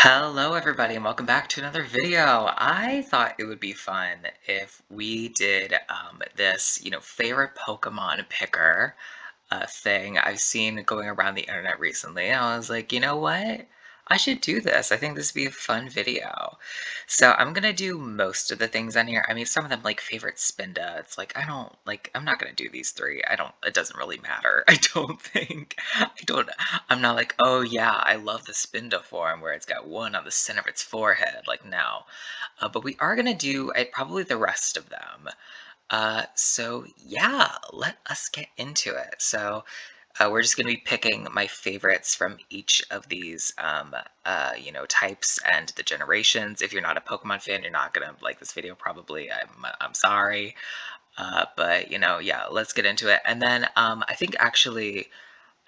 Hello everybody and welcome back to another video. I thought it would be fun if we did this, favorite Pokemon picker thing I've seen going around the internet recently. I was like, you know what? I should do this. I think this would be a fun video. So I'm gonna do most of the things on here. I mean, some of them like favorite Spinda. It's like I'm not gonna do these three. It doesn't really matter. I don't think. I'm not like, oh yeah, I love the Spinda form where it's got one on the center of its forehead. Like, no. But we are gonna do probably the rest of them. So yeah, let us get into it. So we're just going to be picking my favorites from each of these, types and the generations. If you're not a Pokemon fan, you're not going to like this video probably. I'm sorry. But, yeah, let's get into it. And then I think actually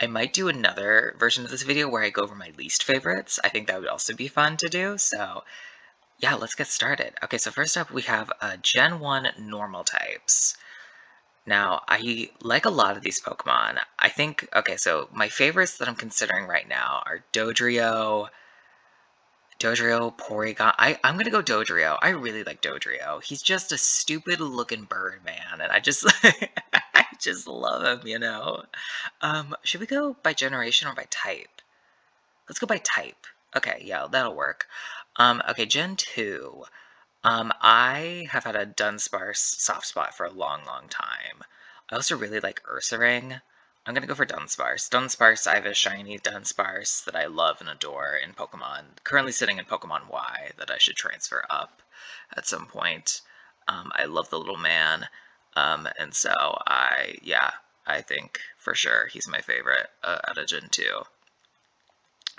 I might do another version of this video where I go over my least favorites. I think that would also be fun to do. So yeah, let's get started. Okay, so first up we have Gen 1 normal types. Now, I like a lot of these Pokemon. I think, okay, so my favorites that I'm considering right now are Dodrio, Porygon. I'm gonna go Dodrio. I really like Dodrio. He's just a stupid looking bird, man, and I just I just love him. Should we go by generation or by type? Let's go by type. Okay, yeah, that'll work. Okay, Gen 2. I have had a Dunsparce soft spot for a long, long time. I also really like Ursaring. I'm gonna go for Dunsparce. Dunsparce, I have a shiny Dunsparce that I love and adore in Pokemon, currently sitting in Pokemon Y that I should transfer up at some point. I love the little man, and so I think for sure he's my favorite out of Gen 2.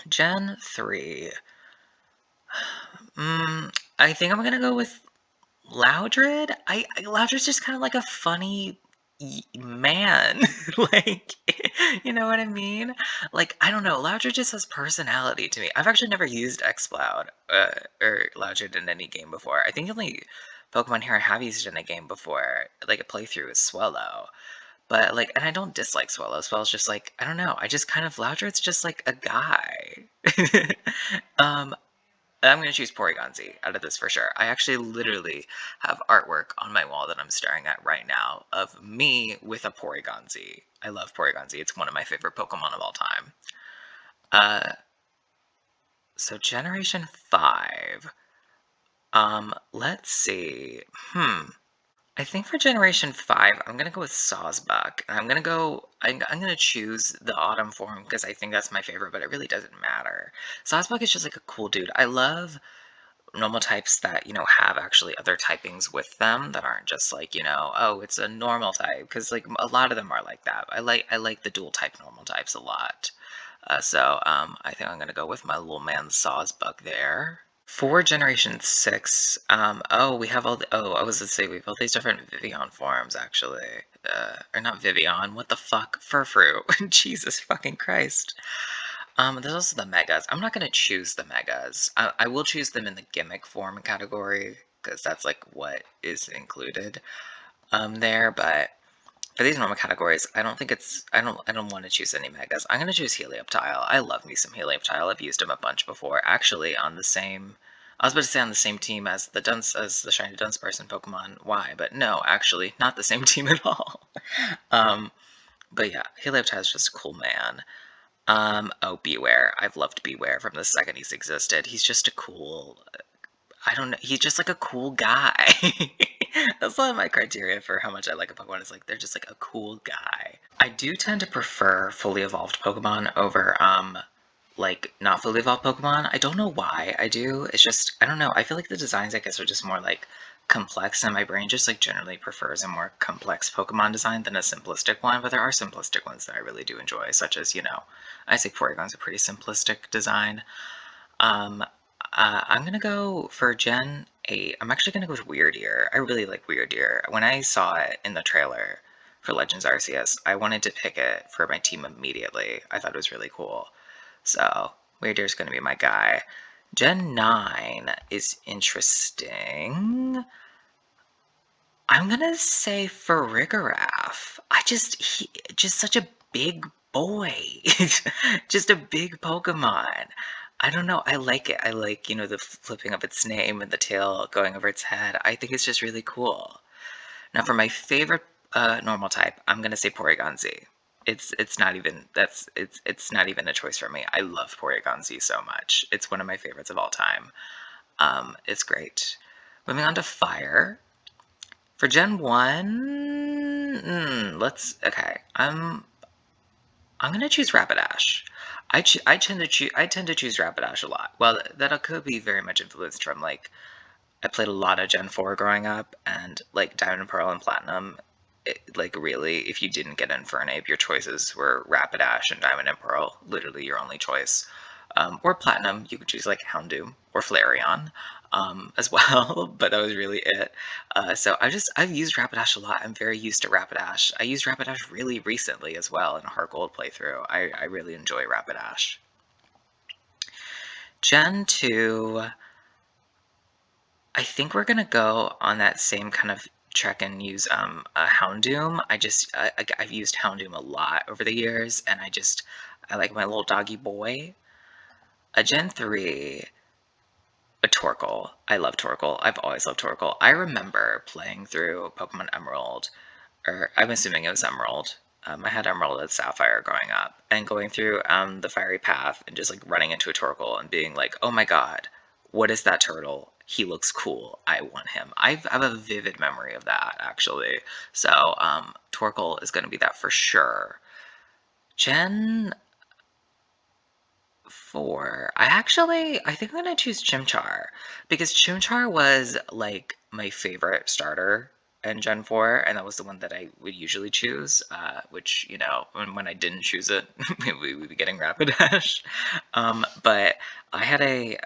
Gen 3. I think I'm gonna go with Loudred? Loudred's just kind of like a funny man. Like, you know what I mean? Like, I don't know. Loudred just has personality to me. I've actually never used Xcloud or Loudred in any game before. I think the only Pokemon here I have used in a game before, like a playthrough, is Swellow. But like, and I don't dislike Swellow. Swellow's just like, I don't know. I just kind of Loudred's just like a guy. um, I'm going to choose Porygon Z out of this for sure. I actually literally have artwork on my wall that I'm staring at right now of me with a Porygon Z. I love Porygon Z. It's one of my favorite Pokemon of all time. Uh, so Generation 5. Let's see. I think for Generation 5, I'm gonna go with Sawsbuck. And I'm gonna choose the Autumn form because I think that's my favorite, but it really doesn't matter. Sawsbuck is just like a cool dude. I love normal types that, have actually other typings with them that aren't just like, oh, it's a normal type, because like a lot of them are like that. I like the dual type normal types a lot. I think I'm gonna go with my little man Sawsbuck there. For Generation 6, we have all the, I was gonna say, we have all these different Vivian forms, actually. Or not Vivian, what the fuck? Furfrou. Jesus fucking Christ. There's also the Megas. I'm not gonna choose the Megas. I will choose them in the gimmick form category, because that's like what is included, there, but for these normal categories, I don't think I don't want to choose any Megas. I'm gonna choose Helioptile. I love me some Helioptile. I've used him a bunch before. Actually, I was about to say on the same team as the shiny Dunsparce in Pokemon Y, but no, actually, not the same team at all. um, but yeah, Helioptile is just a cool man. Beware. I've loved Beware from the second he's existed. He's just a cool, I don't know, he's just like a cool guy. That's one of my criteria for how much I like a Pokemon is like they're just like a cool guy. I do tend to prefer fully evolved Pokemon over like not fully evolved Pokemon. I don't know why I do. It's just I don't know. I feel like the designs I guess are just more like complex and my brain just like generally prefers a more complex Pokemon design than a simplistic one, but there are simplistic ones that I really do enjoy, such as, I say Porygon's a pretty simplistic design. Um, I'm gonna go for Gen 8. I'm actually gonna go with Weirdeer. I really like Weirdeer. When I saw it in the trailer for Legends Arceus, I wanted to pick it for my team immediately. I thought it was really cool. So, Weirdeer's gonna be my guy. Gen 9 is interesting. I'm gonna say Farigiraf. Just such a big boy. Just a big Pokemon. I don't know, I like it. I like, the flipping of its name and the tail going over its head. I think it's just really cool. Now for my favorite normal type, I'm gonna say Porygon Z. It's not even it's not even a choice for me. I love Porygon Z so much. It's one of my favorites of all time. It's great. Moving on to fire. For Gen 1, okay. I'm gonna choose Rapidash. I tend to choose Rapidash a lot. Well, that could be very much influenced from like I played a lot of Gen 4 growing up, and like Diamond and Pearl and Platinum. Like really, if you didn't get Infernape, your choices were Rapidash and Diamond and Pearl. Literally your only choice. Or Platinum, you could choose like Houndoom or Flareon as well, but that was really it. So I've used Rapidash a lot. I'm very used to Rapidash. I used Rapidash really recently as well in a Heart Gold playthrough. I really enjoy Rapidash. Gen 2, I think we're gonna go on that same kind of trek and use a Houndoom. I've used Houndoom a lot over the years, and I like my little doggy boy. A Gen 3, a Torkoal. I love Torkoal. I've always loved Torkoal. I remember playing through Pokemon Emerald, or I'm assuming it was Emerald. I had Emerald and Sapphire growing up, and going through the Fiery Path and just like running into a Torkoal and being like, "Oh my God, what is that turtle? He looks cool. I want him." I have a vivid memory of that actually. So Torkoal is going to be that for sure. Gen 4. I think I'm gonna choose Chimchar because Chimchar was like my favorite starter in Gen 4, and that was the one that I would usually choose. Which when I didn't choose it, we would be getting Rapidash. But I had a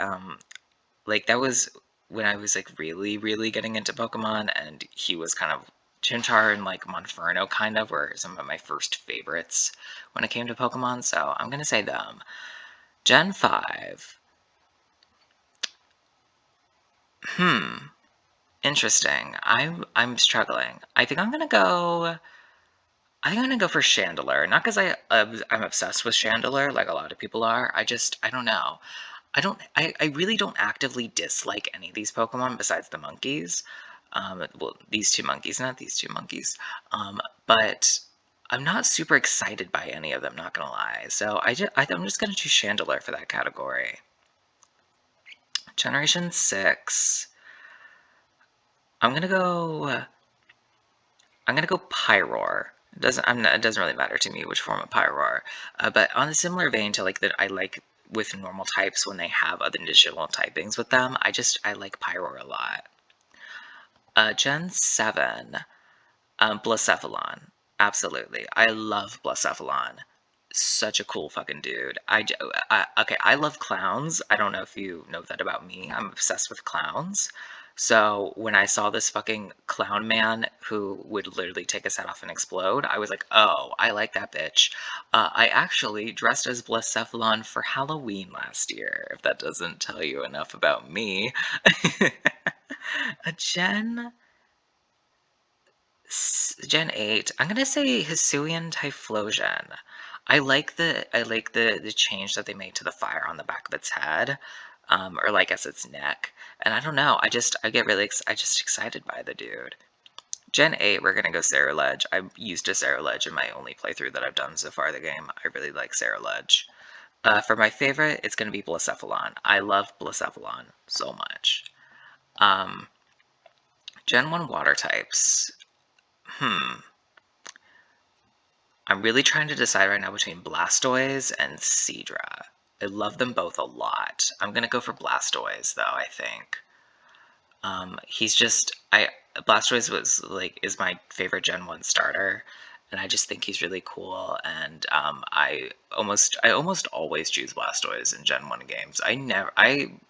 like that was when I was like really really getting into Pokemon, and he was kind of Chimchar and like Monferno kind of were some of my first favorites when it came to Pokemon. So I'm gonna say them. Gen 5. Hmm. Interesting. I'm struggling. I think I'm gonna go for Chandelure. Not because I'm obsessed with Chandelure like a lot of people are. I don't know. I really don't actively dislike any of these Pokemon besides the monkeys. Well, these two monkeys, not these two monkeys. But I'm not super excited by any of them, not gonna lie. So I'm just gonna choose Chandelure for that category. Generation 6. I'm gonna go. I'm gonna go Pyroar. It doesn't really matter to me which form of Pyroar. But on a similar vein to like that, I like with normal types when they have other additional typings with them. I like Pyroar a lot. Gen 7. Blacephalon. Absolutely. I love Blacephalon. Such a cool fucking dude. Okay, I love clowns. I don't know if you know that about me. I'm obsessed with clowns. So when I saw this fucking clown man who would literally take his head off and explode, I was like, oh, I like that bitch. I actually dressed as Blacephalon for Halloween last year, if that doesn't tell you enough about me. A Gen 8. I'm gonna say Hisuian Typhlosion. I like the change that they made to the fire on the back of its head, or like as its neck. And I don't know. I get really just excited by the dude. Gen 8. We're gonna go Ceruledge. I used a Ceruledge in my only playthrough that I've done so far of the game. I really like Ceruledge. For my favorite, it's gonna be Blacephalon. I love Blacephalon so much. Um, Gen 1 water types. Hmm. I'm really trying to decide right now between Blastoise and Seadra. I love them both a lot. I'm gonna go for Blastoise though, I think. He's just I Blastoise was like is my favorite Gen 1 starter, and I just think he's really cool, and I almost always choose Blastoise in Gen 1 games. I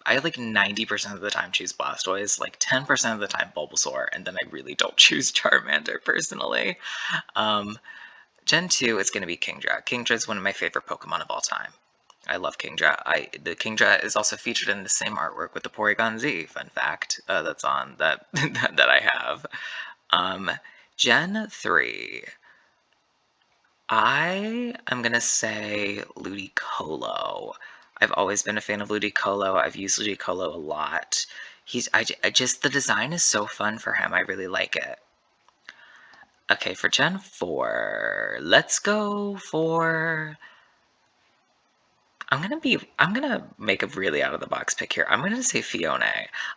like 90% of the time choose Blastoise, like 10% of the time Bulbasaur, and then I really don't choose Charmander personally. Um, Gen 2 is going to be Kingdra. Kingdra is one of my favorite Pokemon of all time. I love Kingdra. The Kingdra is also featured in the same artwork with the Porygon Z. Fun fact that's on that that I have. Um, Gen 3. I am gonna say Ludicolo. I've always been a fan of Ludicolo. I've used Ludicolo a lot. I just, the design is so fun for him. I really like it. Okay, for Gen 4, let's go for... I'm gonna make a really out of the box pick here. I'm gonna say Fiona.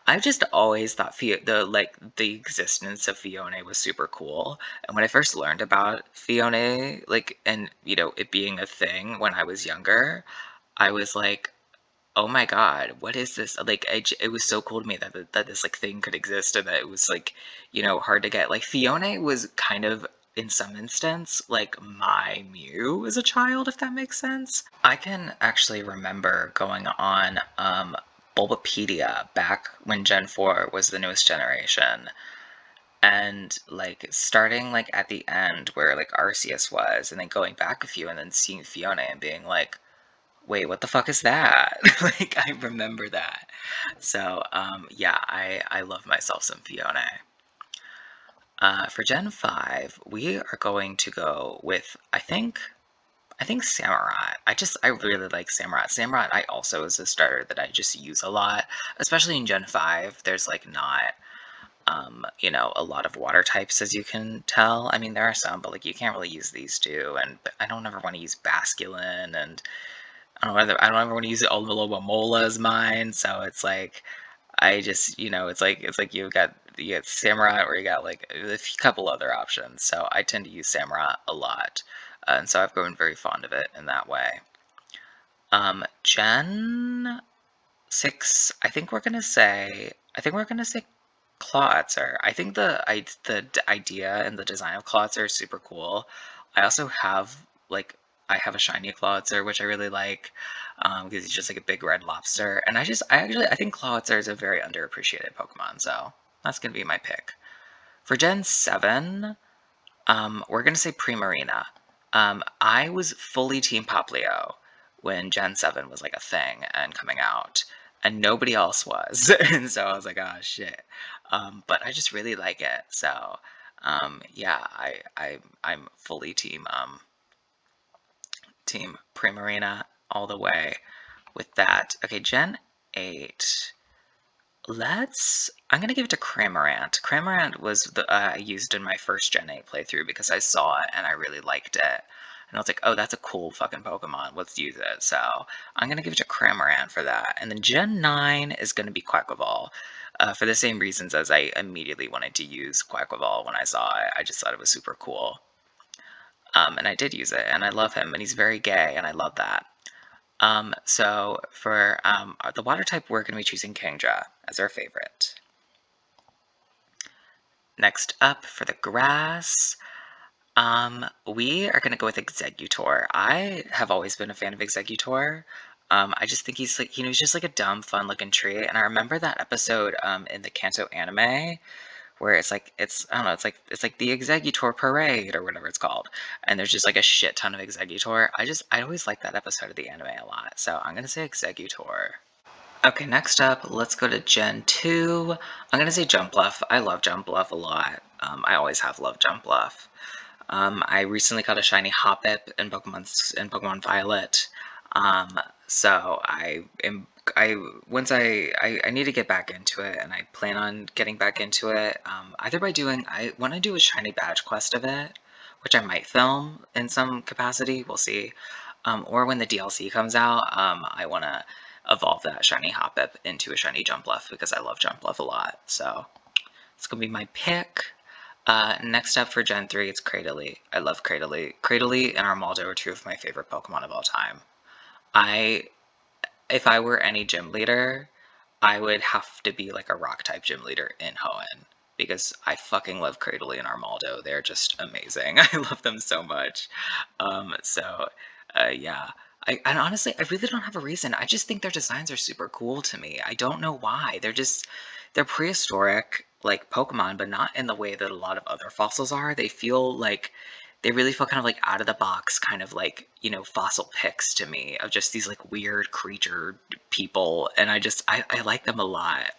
I've just always thought the existence of Fiona was super cool. And when I first learned about Fiona, like, and it being a thing when I was younger, I was like, oh my god, what is this? Like, it was so cool to me that this like thing could exist and that it was like, hard to get. Like, Fiona was kind of, in some instance, like my Mew as a child, if that makes sense. I can actually remember going on Bulbapedia back when Gen 4 was the newest generation, and like starting like at the end where like Arceus was, and then going back a few and then seeing Fiona and being like, wait, what the fuck is that? Like, I remember that. So, yeah, I love myself some Fiona. For Gen 5, we are going to go with, I think Samurott. I really like Samurott. Samurott I also is a starter that I just use a lot, especially in Gen 5. There's like not, a lot of water types, as you can tell. I mean, there are some, but like you can't really use these two, and I don't ever want to use Basculin, and I don't ever want to use Olomomola as mine, so it's like I just, it's like you got Samurai, or you got like a couple other options. So I tend to use Samurai a lot, and so I've grown very fond of it in that way. Gen 6, I think we're gonna say Clawitzer. I think the idea and the design of Clawitzer is super cool. I also have like I have a shiny Clawitzer, which I really like, because he's just like a big red lobster. And I think Clawitzer is a very underappreciated Pokemon, so that's gonna be my pick. For Gen 7, we're gonna say Primarina. I was fully Team Poplio when Gen 7 was like a thing and coming out, and nobody else was. And so I was like, oh shit. But I just really like it. So, yeah, I'm fully Team Primarina all the way with that. Okay, Gen 8. I'm gonna give it to Cramorant. Cramorant was the I used in my first Gen 8 playthrough because I saw it and I really liked it. And I was like, oh, that's a cool fucking Pokemon. Let's use it. So I'm gonna give it to Cramorant for that. And then Gen 9 is gonna be Quaquaval. For the same reasons as I immediately wanted to use Quaquaval when I saw it. I just thought it was super cool. And I did use it, and I love him, and he's very gay, and I love that. So for the water type, we're going to be choosing Kingdra as our favorite. Next up, for the grass, we are going to go with Exeggutor. I have always been a fan of Exeggutor. I just think he's like, he's just like a dumb, fun-looking tree. And I remember that episode in the Kanto anime where I don't know, it's like the Exeggutor parade or whatever it's called, and there's just like a shit ton of Exeggutor. I always like that episode of the anime a lot, so I'm gonna say Exeggutor. Okay, next up, let's go to Gen 2. I'm gonna say Jump Bluff. I love Jump Bluff a lot. I always have loved Jump Bluff. I recently got a shiny Hoppip in Pokemon Violet. So I once I need to get back into it, and I plan on getting back into it. Either by doing I want to do a shiny badge quest of it, which I might film in some capacity. We'll see. Or when the DLC comes out, I want to evolve that shiny Hoppip into a shiny Jumpluff because I love Jumpluff a lot. So it's gonna be my pick. Next up for Gen 3, it's Cradily. I love Cradily. Cradily and Armaldo are two of my favorite Pokemon of all time. If I were any gym leader, I would have to be like a rock type gym leader in Hoenn because I fucking love Cradily and Armaldo. They're just amazing. I love them so much. Yeah. And honestly, I really don't have a reason. I just think their designs are super cool to me. I don't know why. They're prehistoric, like Pokemon, but not in the way that a lot of other fossils are. They really feel kind of like out of the box, kind of like, fossil picks to me of just these like weird creature people. And I like them a lot.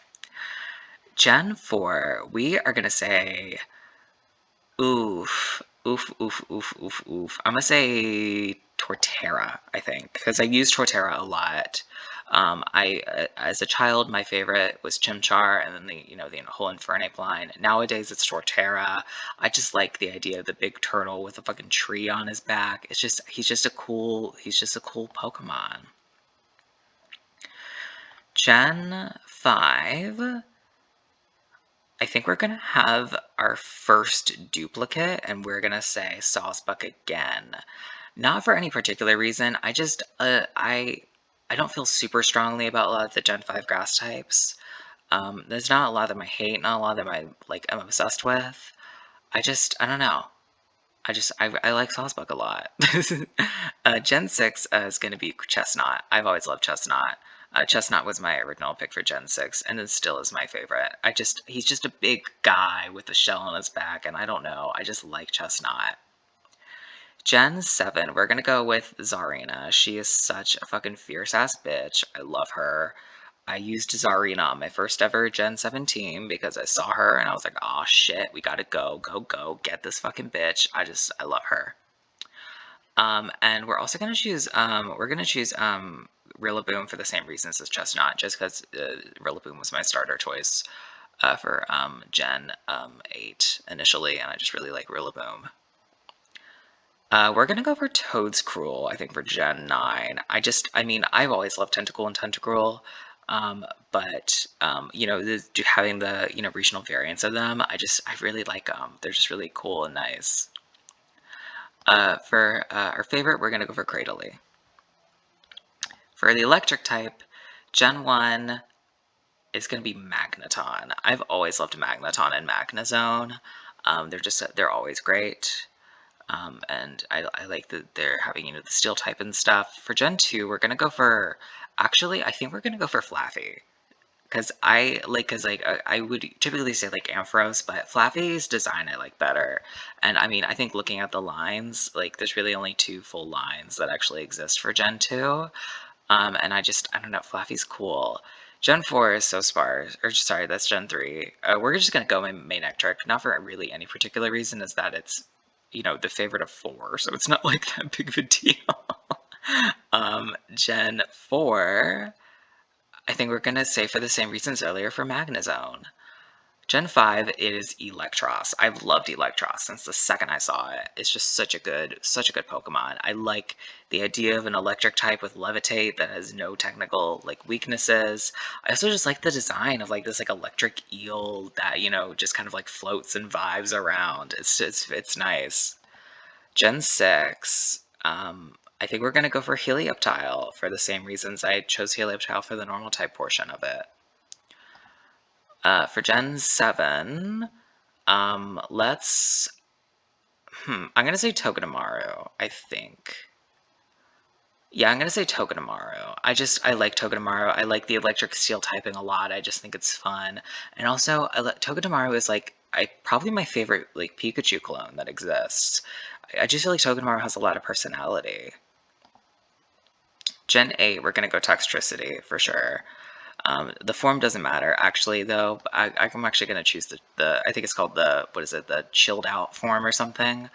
Gen 4, we are going to say, oof. Oof, oof, oof, oof, oof. I'm gonna say Torterra, I think, because I use Torterra a lot. As a child, my favorite was Chimchar, and then the whole Infernape line. Nowadays, it's Torterra. I just like the idea of the big turtle with a fucking tree on his back. He's just a cool Pokemon. Gen 5. I think we're gonna have our first duplicate, and we're gonna say Sawsbuck again. Not for any particular reason. I don't feel super strongly about a lot of the Gen 5 grass types. There's not a lot of them I hate, not a lot of them I'm obsessed with. I don't know. I like Sawsbuck a lot. Gen 6 is going to be Chestnut. I've always loved Chestnut. Chestnut was my original pick for Gen 6, and it still is my favorite. He's just a big guy with a shell on his back, and I don't know. I just like Chestnut. Gen 7, we're gonna go with Zarina. She is such a fucking fierce ass bitch. I love her. I used Zarina on my first ever Gen 7 team because I saw her and I was like, oh shit, we gotta go, get this fucking bitch. I love her. And we're also gonna choose, Rillaboom for the same reasons as Chestnut, just because Rillaboom was my starter choice for Gen 8 initially, and I just really like Rillaboom. We're gonna go for Toadscruel, I think, for Gen 9. I've always loved Tentacool and Tentacruel, but, having the, regional variants of them, I really like them. They're just really cool and nice. For our favorite, we're gonna go for Cradily. For the electric type, Gen 1 is gonna be Magneton. I've always loved Magneton and Magnezone. They're always great. And I like that they're having, the steel type and stuff. For Gen 2, we're gonna go for, actually, I think we're gonna go for Flaffy. Because I would typically say like Ampharos, but Flaffy's design I like better. And I think looking at the lines, like there's really only 2 full lines that actually exist for Gen 2. And I don't know, Flaffy's cool. Gen 4 is so sparse, or sorry, that's Gen 3. We're just gonna go Manectric, not for really any particular reason, is that it's the favorite of 4, so it's not like that big of a deal. Gen 4, I think we're gonna say for the same reasons earlier for Magnezone. Gen 5 is Electros. I've loved Electros since the second I saw it. It's just such a good Pokemon. I like the idea of an electric type with Levitate that has no technical weaknesses. I also just like the design of this electric eel that just kind of floats and vibes around. It's nice. Gen 6. I think we're gonna go for Helioptile for the same reasons I chose Helioptile for the normal type portion of it. For Gen 7, I'm gonna say Togedemaru, I think. Yeah, I'm gonna say Togedemaru. I like Togedemaru. I like the electric steel typing a lot. I just think it's fun. And also, Togedemaru is probably my favorite Pikachu clone that exists. I just feel like Togedemaru has a lot of personality. Gen 8, we're gonna go Toxtricity for sure. The form doesn't matter, actually, though. I'm actually going to choose I think it's called the chilled out form or something.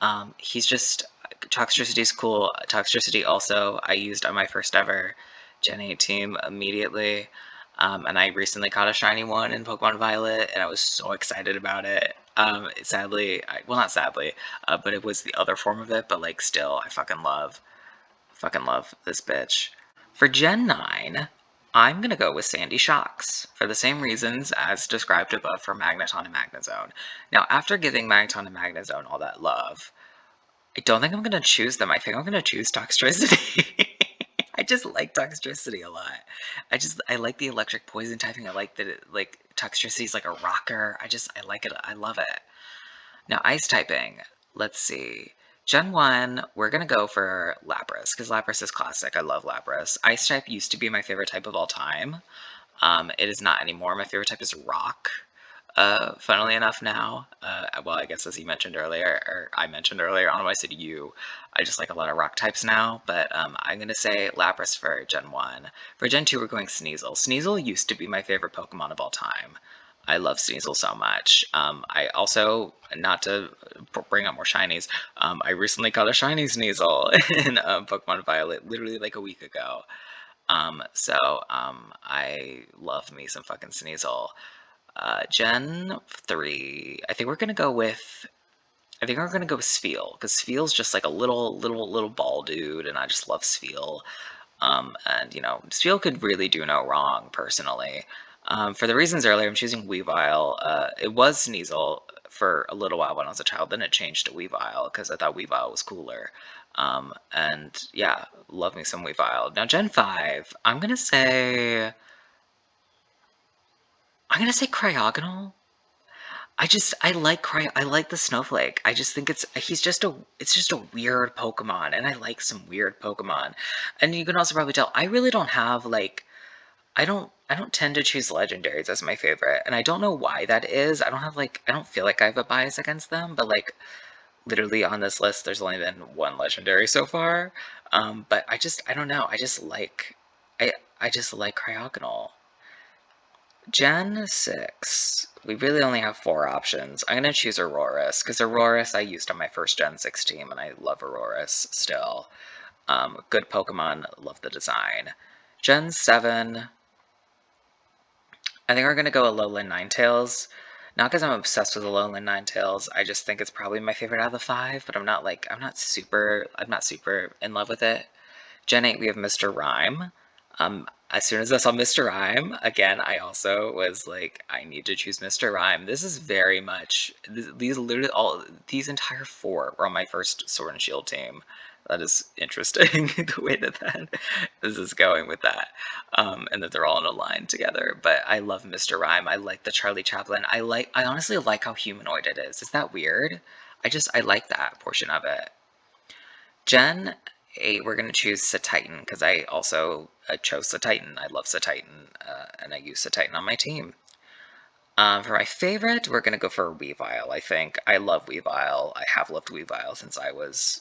Toxtricity's cool. Toxtricity also, I used on my first ever Gen 8 team immediately. And I recently caught a shiny one in Pokemon Violet, and I was so excited about it. Well, not sadly, but it was the other form of it, but still, I fucking love this bitch. For Gen 9, I'm going to go with Sandy Shocks, for the same reasons as described above for Magneton and Magnezone. Now, after giving Magneton and Magnezone all that love, I don't think I'm going to choose them. I think I'm going to choose Toxtricity. I just like Toxtricity a lot. I like the electric poison typing. I like that Toxtricity's like a rocker. I like it. I love it. Now, ice typing. Let's see. Gen 1, we're going to go for Lapras, because Lapras is classic. I love Lapras. Ice type used to be my favorite type of all time. It is not anymore. My favorite type is Rock. Funnily enough now, well, I guess as you mentioned earlier, or I mentioned earlier, I don't know why I said you. I just like a lot of rock types now, but I'm going to say Lapras for Gen 1. For Gen 2, we're going Sneasel. Sneasel used to be my favorite Pokemon of all time. I love Sneasel so much. I also, not to bring up more shinies, I recently got a shiny Sneasel in Pokemon Violet, literally like a week ago. So I love me some fucking Sneasel. Gen 3, I think we're gonna go with Spheal, because Spheal's just like a little ball dude, and I just love Spheal. And Spheal could really do no wrong, personally. For the reasons earlier, I'm choosing Weavile. It was Sneasel for a little while when I was a child, then it changed to Weavile, because I thought Weavile was cooler. And yeah, love me some Weavile. Now, Gen 5, I'm gonna say Cryogonal. I like the Snowflake. I just think it's just a weird Pokemon, and I like some weird Pokemon. And you can also probably tell I really don't have like I don't tend to choose legendaries as my favorite, and I don't know why that is. I don't feel like I have a bias against them, but like literally on this list there's only been one legendary so far. But I don't know. I just like Cryogonal. Gen 6. We really only have four options. I'm going to choose Aurorus, because Aurorus I used on my first Gen 6 team, and I love Aurorus still. Good Pokemon, love the design. Gen 7, I think we're going to go Alolan Ninetales. Not because I'm obsessed with Alolan Ninetales, I just think it's probably my favorite out of the five, but I'm not super in love with it. Gen 8, we have Mr. Rhyme. As soon as I saw Mr. Rhyme, again, I also was like, I need to choose Mr. Rhyme. This is very much, these entire four were on my first Sword and Shield team. That is interesting, the way that this is going with that. And that they're all in a line together. But I love Mr. Rhyme. I like the Charlie Chaplin. I honestly like how humanoid it is. Is that weird? I like that portion of it. Gen 8, we're going to choose Satitan, because I also chose Satitan. I love Satitan, and I use Satitan on my team. For my favorite, we're going to go for Weavile, I think. I love Weavile. I have loved Weavile since I was,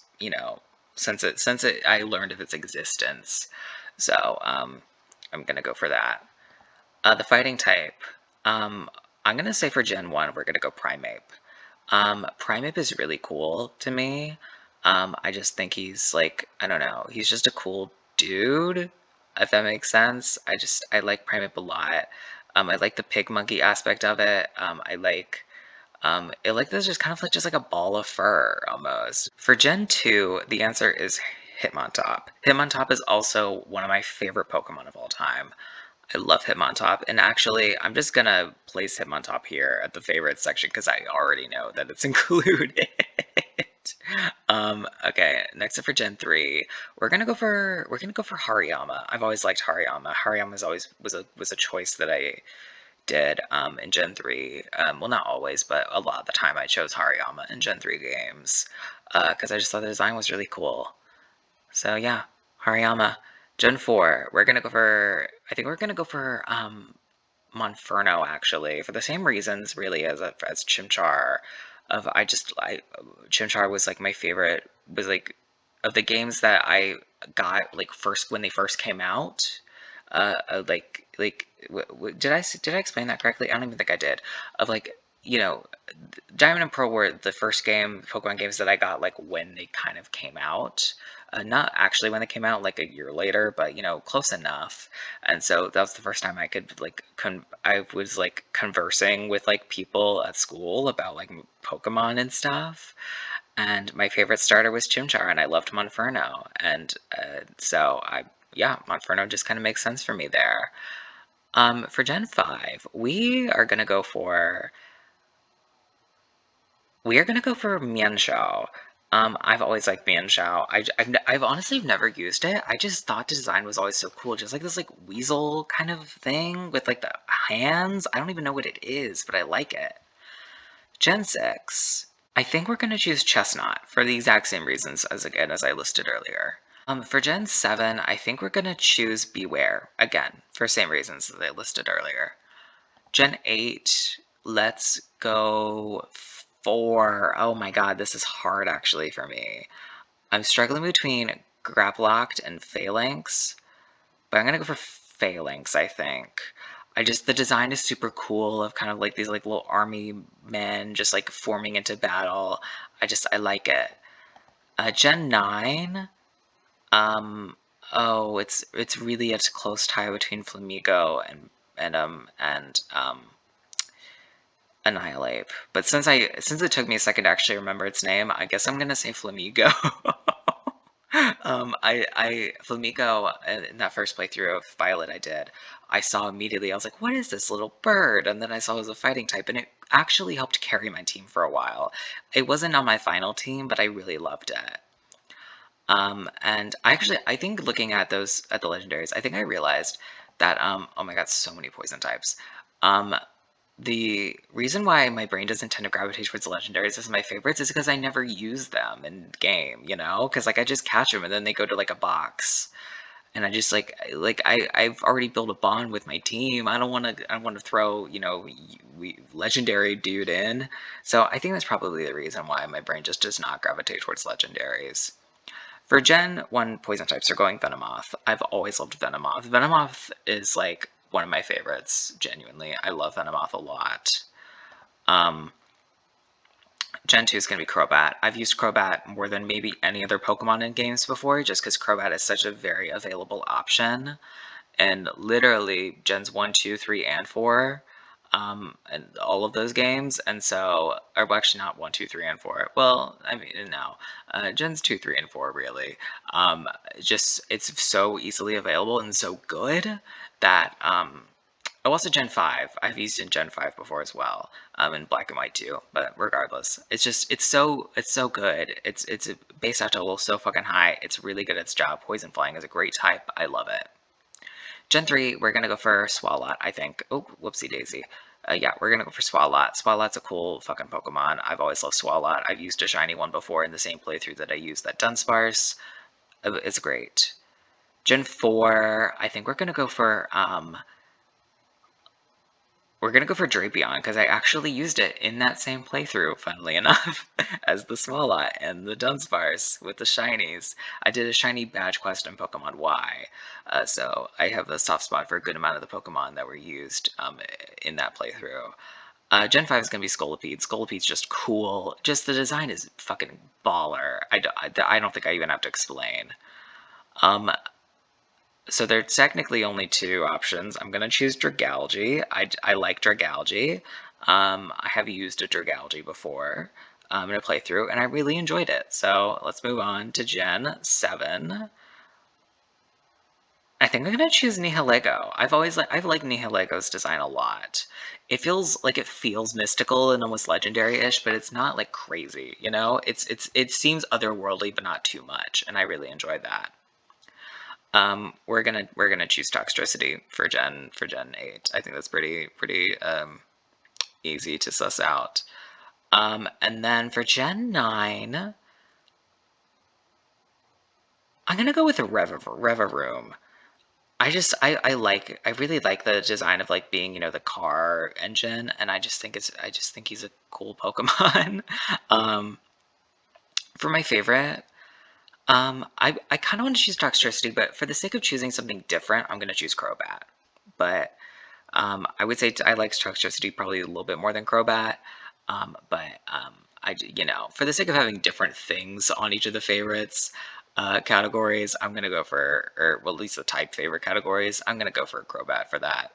I learned of its existence. So, I'm going to go for that. The fighting type. I'm going to say for Gen 1, we're going to go Primeape. Primeape is really cool to me. I just think he's like, I don't know, he's just a cool dude, if that makes sense. I like Primeape a lot. I like the pig monkey aspect of it. I like this just kind of like just like a ball of fur almost. For Gen 2, the answer is Hitmontop. Hitmontop is also one of my favorite Pokemon of all time. I love Hitmontop, and actually, I'm just gonna place Hitmontop here at the favorites section because I already know that it's included. Okay, next up for Gen 3, we're gonna go for Hariyama. I've always liked Hariyama. Hariyama always was a choice that I did in Gen 3. Well, not always, but a lot of the time I chose Hariyama in Gen 3 games because I just thought the design was really cool. So yeah, Hariyama. Gen 4, I think we're gonna go for Monferno, actually, for the same reasons really as Chimchar. Chimchar was like my favorite, was like of the games that I got like first when they first came out. Did I explain that correctly? I don't even think I did. Of like, you know, Diamond and Pearl were the first Pokemon games that I got like when they kind of came out. Not actually when they came out, like a year later, but close enough. And so that was the first time I could like I was like conversing with like people at school about like Pokemon and stuff. And my favorite starter was Chimchar, and I loved Monferno. And yeah, Monferno just kind of makes sense for me there. For Gen 5, we are gonna go for Mienshao. I've always liked Mienshao. I've honestly never used it. I just thought the design was always so cool. Just like this like weasel kind of thing with like the hands. I don't even know what it is, but I like it. Gen 6. I think we're gonna choose Chestnut for the exact same reasons as I listed earlier. For Gen 7, I think we're gonna choose Beware, again, for same reasons as I listed earlier. Gen 8, let's go for, oh my god, this is hard actually for me. I'm struggling between Grapploct and Phalanx, but I'm gonna go for Phalanx, I think. the design is super cool of kind of like these like little army men just like forming into battle. I like it. Gen 9, um, oh, it's really a close tie between Flamigo and Annihilate. But since it took me a second to actually remember its name, I guess I'm gonna say Flamigo. Flamigo in that first playthrough of Violet I did, I saw immediately, I was like, what is this little bird? And then I saw it was a fighting type, and it actually helped carry my team for a while. It wasn't on my final team, but I really loved it. And I think looking at the legendaries, I think I realized that, oh my god, so many poison types. Um, the reason why my brain doesn't tend to gravitate towards legendaries as my favorites is because I never use them in game, you know? Because like I just catch them and then they go to like a box, and I just I've already built a bond with my team. I don't want to throw legendary dude in. So I think that's probably the reason why my brain just does not gravitate towards legendaries. For Gen 1 poison types, they're going Venomoth. I've always loved Venomoth. Venomoth is like one of my favorites, genuinely. I love Venomoth a lot. Gen 2 is going to be Crobat. I've used Crobat more than maybe any other Pokemon in games before, just because Crobat is such a very available option. And literally, Gens 1, 2, 3, and 4, and all of those games, and so, or well, actually not 1, 2, 3, and 4. Well, I mean, no, Gens 2, 3, and 4 really. Just it's so easily available and so good that oh, also Gen 5. I've used in Gen 5 before as well, in Black and White too. But regardless, it's so good. It's base out to level so fucking high. It's really good at its job. Poison Flying is a great type. I love it. Gen 3, we're gonna go for Swalot, I think. Oh, whoopsie daisy. Yeah, we're gonna go for Swalot. Swalot's a cool fucking Pokemon. I've always loved Swalot. I've used a shiny one before in the same playthrough that I used that Dunsparce. It's great. Gen 4, I think we're gonna go for Drapion, because I actually used it in that same playthrough, funnily enough, as the Swalot and the Dunsparce with the shinies. I did a shiny badge quest in Pokemon Y, so I have a soft spot for a good amount of the Pokemon that were used in that playthrough. Gen 5 is gonna be Scolipede. Scolipede's just cool. Just the design is fucking baller. I don't think I even have to explain. So there's technically only two options. I'm gonna choose Dragalge. I like Dragalge. I have used a Dragalge before in a playthrough, and I really enjoyed it. So let's move on to Gen 7. I think I'm gonna choose Nihilego. I've liked Nihilego's design a lot. It feels mystical and almost legendary-ish, but it's not like crazy, you know? It seems otherworldly, but not too much, and I really enjoyed that. We're gonna choose Toxtricity for Gen 8. I think that's pretty easy to suss out. And then for Gen 9, I'm gonna go with a Revaroom. I really like the design of like being, the car engine, and I just think he's a cool Pokemon. For my favorite, I kind of want to choose Toxtricity, but for the sake of choosing something different, I'm going to choose Crobat. But I would say I like Toxtricity probably a little bit more than Crobat. For the sake of having different things on each of the favorites categories, I'm going to go well, at least the type favorite categories, I'm going to go for Crobat for that.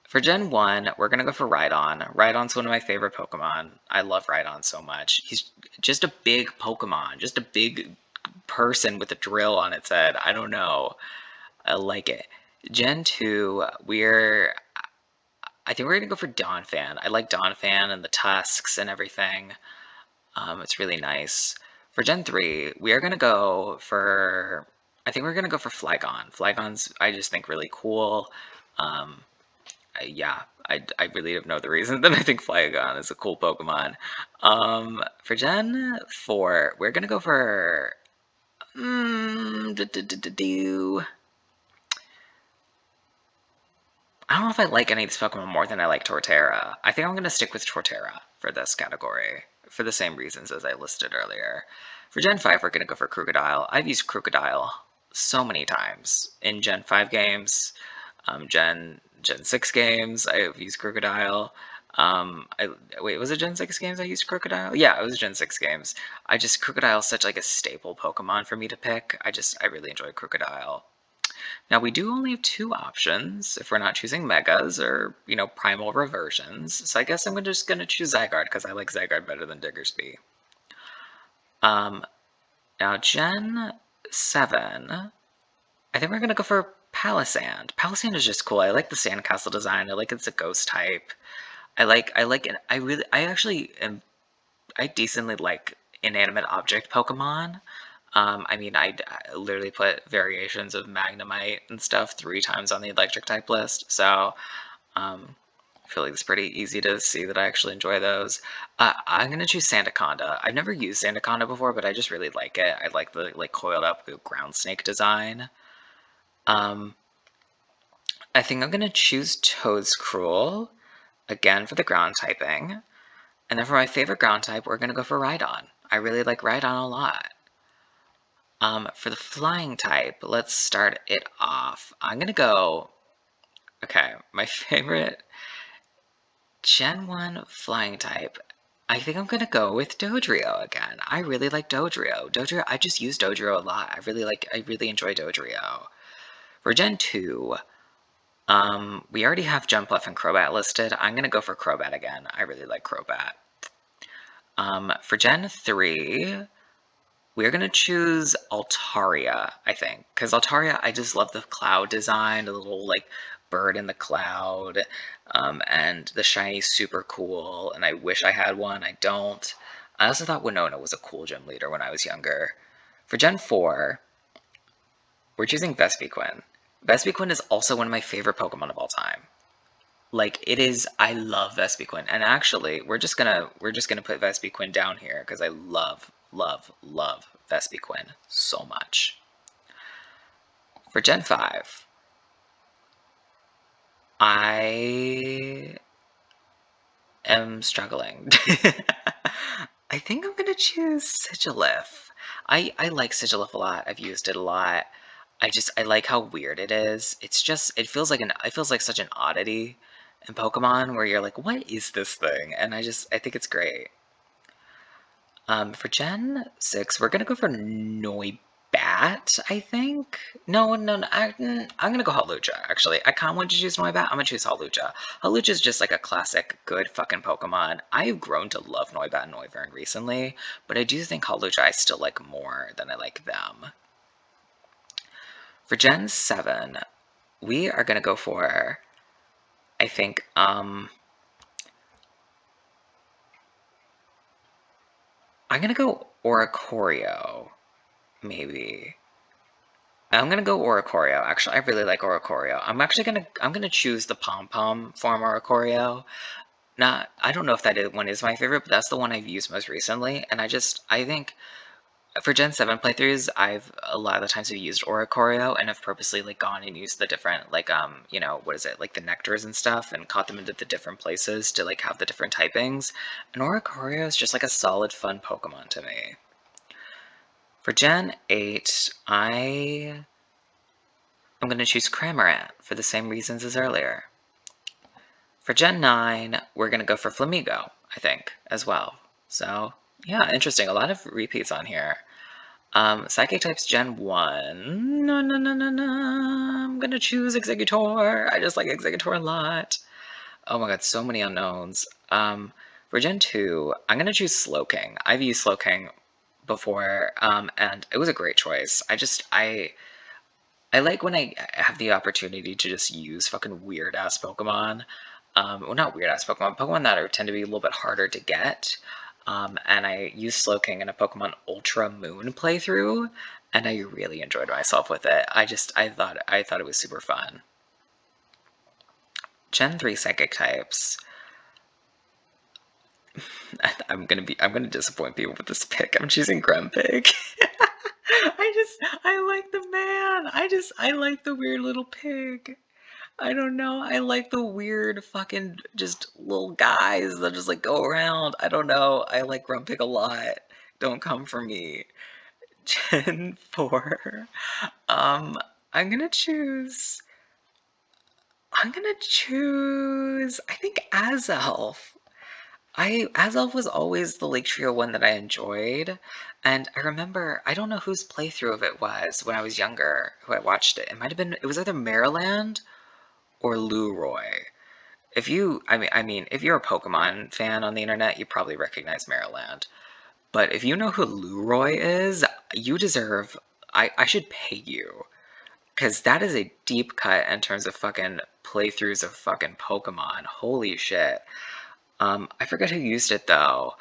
For Gen 1, we're going to go for Rhydon. Rhydon's one of my favorite Pokemon. I love Rhydon so much. He's just a big Pokemon, just a big person with a drill on its head. I don't know. I like it. Gen 2, I think we're gonna go for Donphan. I like Donphan and the tusks and everything. It's really nice. For Gen 3, we are gonna go for, I think we're gonna go for Flygon. Flygon's, I just think, really cool. Yeah, I really have no other reason than I think Flygon is a cool Pokemon. For Gen 4, we're gonna go for I don't know if I like any of these Pokemon more than I like Torterra. I think I'm going to stick with Torterra for this category, for the same reasons as I listed earlier. For Gen 5, we're going to go for Crocodile. I've used Crocodile so many times in Gen 5 games. Gen 6 games, I've used Crocodile. I wait, was it Gen 6 games I used Crocodile? Yeah, it was Gen 6 games. Crocodile is such like a staple Pokemon for me to pick. I really enjoy Crocodile. Now we do only have two options if we're not choosing Megas or, Primal Reversions. So I guess I'm just gonna choose Zygarde because I like Zygarde better than Diggersby. Um, Now Gen 7, I think we're gonna go for Palisand. Palisand is just cool. I like the sandcastle design. I like it's a ghost type. I decently like inanimate object Pokemon. I literally put variations of Magnemite and stuff 3 times on the electric type list, so I feel like it's pretty easy to see that I actually enjoy those. I'm gonna choose Sandaconda. I've never used Sandaconda before, but I just really like it. I like the coiled up ground snake design. Um, I think I'm gonna choose Toadscruel again for the ground typing. And then for my favorite ground type, we're gonna go for Rhydon. I really like Rhydon a lot. For the flying type, let's start it off. I'm gonna go. Okay, my favorite Gen 1 flying type. I think I'm gonna go with Dodrio again. I really like Dodrio. I just use Dodrio a lot. I really enjoy Dodrio. For Gen 2, we already have Jumpluff and Crobat listed. I'm gonna go for Crobat again. I really like Crobat. For Gen 3, we're gonna choose Altaria, I think. Because Altaria, I just love the cloud design, the little like bird in the cloud, and the shiny super cool, and I wish I had one, I don't. I also thought Winona was a cool gym leader when I was younger. For Gen 4, we're choosing Vespiquen. Vespiquen is also one of my favorite Pokemon of all time. Like it is, I love Vespiquen, and actually, we're just gonna put Vespiquen down here because I love, love, love Vespiquen so much. For Gen 5, I am struggling. I think I'm gonna choose Sigilif. I like Sigilif a lot. I've used it a lot. I like how weird it is. It feels like such an oddity in Pokemon where you're like, what is this thing? And I think it's great. For Gen 6, we're gonna go for Noibat, I think. No, I'm gonna go Hawlucha, actually. I kinda wanted to choose Noibat, I'm gonna choose Hawlucha. Hawlucha is just like a classic, good fucking Pokemon. I've grown to love Noibat and Noivern recently, but I do think Hawlucha I still like more than I like them. For Gen 7, we are gonna go for, I think, I'm gonna go Oricorio, maybe. I'm gonna go Oricorio. Actually, I really like Oricorio. I'm gonna choose the Pom Pom form Oricorio. I don't know if one is my favorite, but that's the one I've used most recently. And I think for Gen 7 playthroughs, I've a lot of the times I've used Oricorio and have purposely like gone and used the different like what is it, like the nectars and stuff, and caught them into the different places to like have the different typings. And Oricorio is just like a solid, fun Pokemon to me. For Gen 8, I'm going to choose Cramorant for the same reasons as earlier. For Gen 9, we're going to go for Flamigo, I think, as well. So, yeah, interesting. A lot of repeats on here. Psychic types Gen 1. No. I'm going to choose Exeggutor. I just like Exeggutor a lot. Oh my god, so many unknowns. For Gen 2, I'm going to choose Slowking. I've used Slowking before, and it was a great choice. I like when I have the opportunity to just use fucking weird ass Pokemon. Well, not weird ass Pokemon, Pokemon that tend to be a little bit harder to get. And I used Slowking in a Pokemon Ultra Moon playthrough, and I really enjoyed myself with it. I thought it was super fun. Gen 3 Psychic types. I'm gonna disappoint people with this pick. I'm choosing Grumpig. I like the man. I like the weird little pig. I don't know. I like the weird fucking just little guys that just like go around. I don't know. I like Grumpig a lot. Don't come for me. Gen 4. Um, I'm gonna choose. I'm gonna choose, I think, Azelf. Azelf was always the Lake Trio one that I enjoyed, and I remember, I don't know whose playthrough of it was when I was younger, who I watched it. It might have been, it was either Maryland or Leroy. If you're a Pokemon fan on the internet, you probably recognize Maryland. But if you know who Leroy is, you deserve, I should pay you. Because that is a deep cut in terms of fucking playthroughs of fucking Pokemon. Holy shit. I forget who used it though,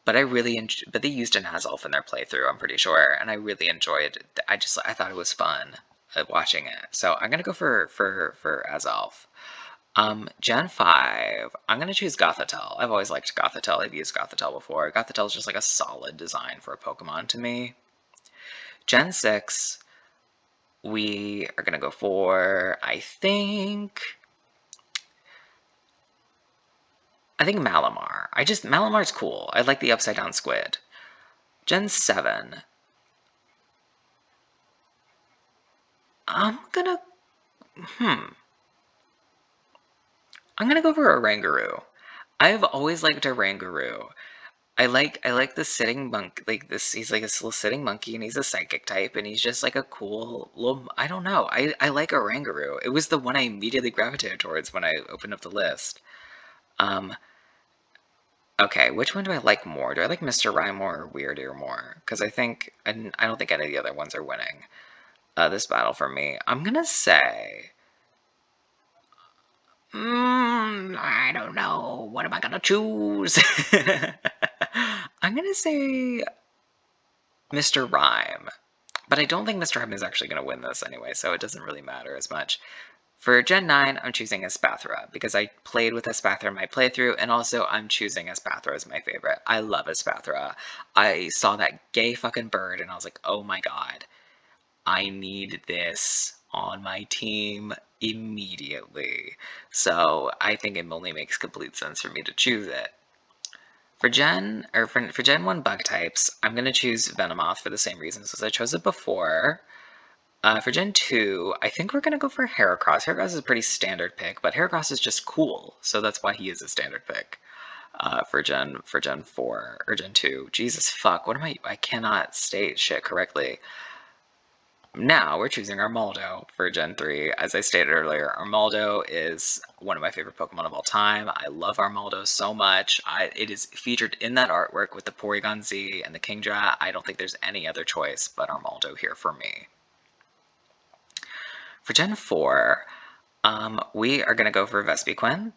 but but they used an Azelf in their playthrough, I'm pretty sure, and I really enjoyed it. I thought it was fun watching it. So I'm gonna go for Azelf. Gen 5, I'm gonna choose Gothitelle. I've always liked Gothitelle. I've used Gothitelle before. Gothitelle is just like a solid design for a Pokemon to me. Gen 6, we are gonna go for, I think Malamar. Malamar's cool. I like the upside down squid. Gen 7. I'm gonna, hmm. I'm gonna go for a Rangaroo. I've always liked a Rangaroo. I like the sitting monk, like this, he's like a little sitting monkey and he's a psychic type and he's just like a cool little, I don't know. I like a Rangaroo. It was the one I immediately gravitated towards when I opened up the list. Um, okay, which one do I like more? Do I like Mr. Rhyme more or Weird more? Because I don't think any of the other ones are winning this battle for me. I'm gonna say, I don't know. What am I gonna choose? I'm gonna say Mr. Rhyme. But I don't think Mr. Rhyme is actually gonna win this anyway, so it doesn't really matter as much. For Gen 9, I'm choosing Espathra, because I played with Espathra in my playthrough, and also I'm choosing Espathra as my favorite. I love Espathra. I saw that gay fucking bird, and I was like, oh my god, I need this on my team immediately. So I think it only makes complete sense for me to choose it. For Gen 1 bug types, I'm going to choose Venomoth for the same reasons as I chose it before. For Gen 2, I think we're going to go for Heracross. Heracross is a pretty standard pick, but Heracross is just cool, so that's why he is a standard pick. For Gen 4 or Gen 2. Jesus fuck, what am I cannot state shit correctly. Now we're choosing Armaldo for Gen 3. As I stated earlier, Armaldo is one of my favorite Pokemon of all time. I love Armaldo so much. It is featured in that artwork with the Porygon Z and the Kingdra. I don't think there's any other choice but Armaldo here for me. For Gen 4, we are going to go for Vespiquen.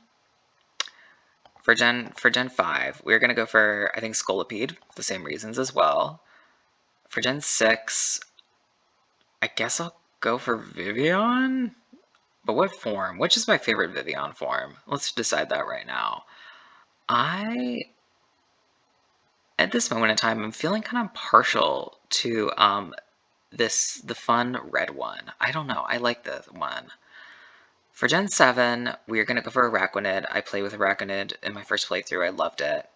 For Gen 5, we're going to go for, I think, Scolipede, for the same reasons as well. For Gen 6, I guess I'll go for Vivian? But what form? Which is my favorite Vivian form? Let's decide that right now. At this moment in time, I'm feeling kind of partial to the fun red one. I don't know. I like the one. For Gen 7, we're going to go for Araquanid. I played with Araquanid in my first playthrough. I loved it.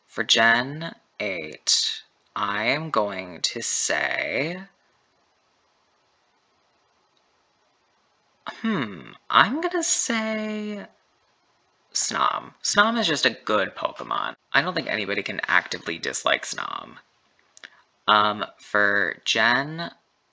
For Gen 8, I am going to say, I'm going to say Snom. Snom is just a good Pokemon. I don't think anybody can actively dislike Snom. For Gen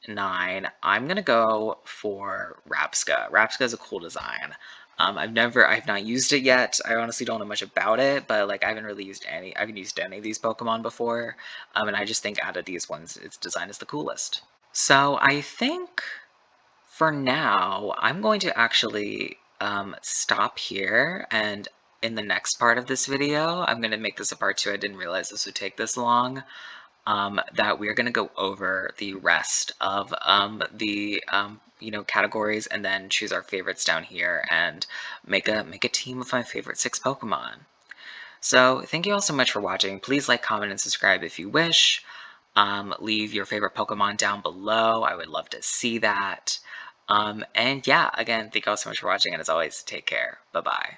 9, I'm gonna go for Rapska. Rapska is a cool design. I've not used it yet. I honestly don't know much about it, but like I haven't used any of these Pokemon before. And I just think out of these ones, its design is the coolest. So I think for now, I'm going to actually stop here, and in the next part of this video, I'm going to make this a part 2. I didn't realize this would take this long. That we're going to go over the rest of the categories and then choose our favorites down here and make a team of my favorite 6 Pokemon. So thank you all so much for watching. Please like, comment, and subscribe if you wish. Leave your favorite Pokemon down below. I would love to see that. And yeah, again, thank you all so much for watching, and as always, take care. Bye-bye.